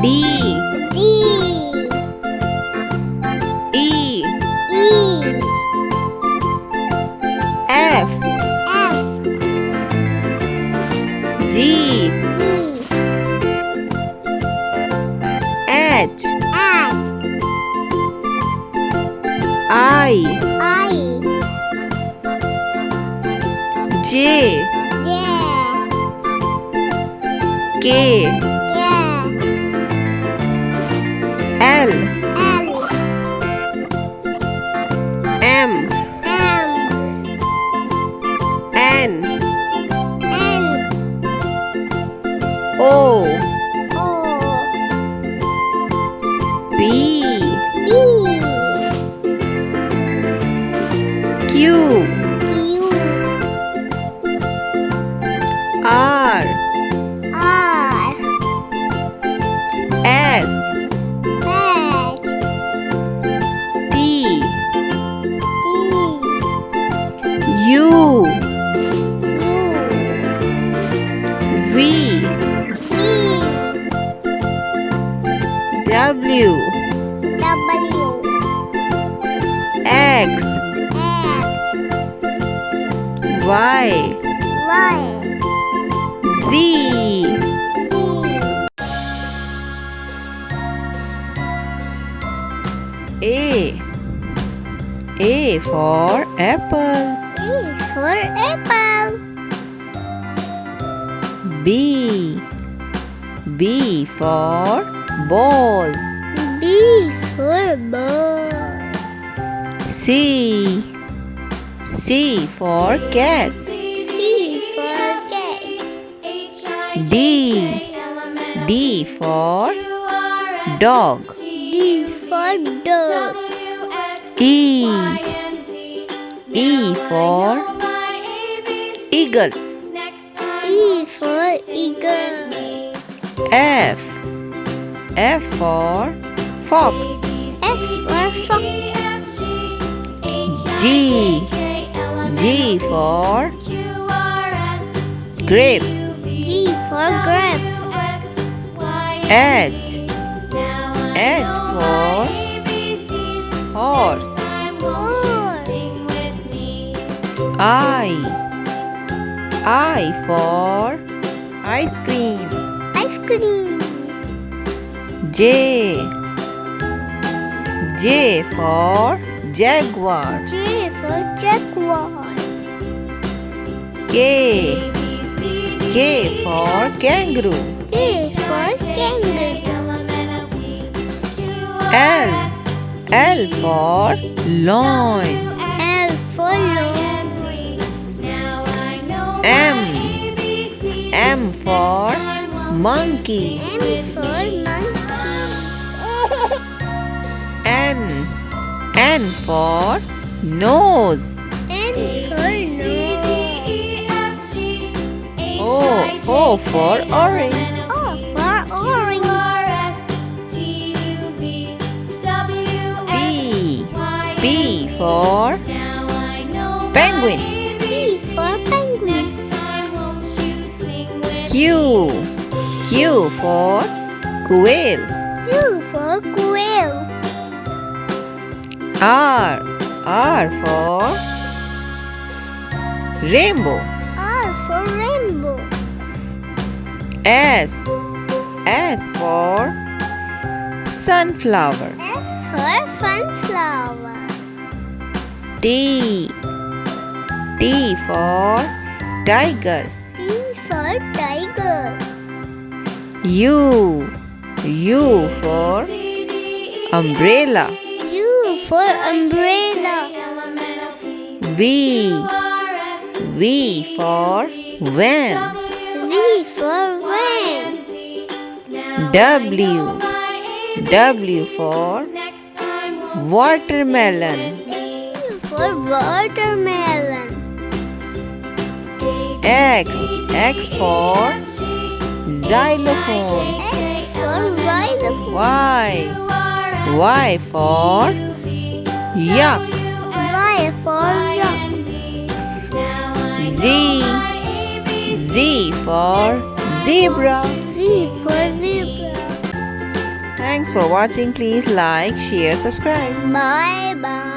D D E E F F G G H H I I J J K K L L M M N N O O P B Q Q R R S H T T U U V V W W X X Y Y Z Z A for apple A for apple B for ball B for ball C for cat C for cat D for dog D for dog E for eagle E for eagle F for fox F for fox G for grapes G for grape H for horse horse I for ice cream ice cream J for jaguar J for jaguar K for kangaroo K for kangaroo L for lion L for lion M for monkey M for monkey N for nose N for nose O for orange O for orange P for penguin P for penguin Q for quail Q for quail R for rainbow R for rainbow S for sunflower F for sunflower T for tiger T for tiger U for umbrella U for umbrella V for van V for van W for watermelon W for watermelon X for xylophone X for xylophone Y for yak Y for yak Z for zebra Z for zebra Thanks for watching. Please like, share, subscribe. Bye bye.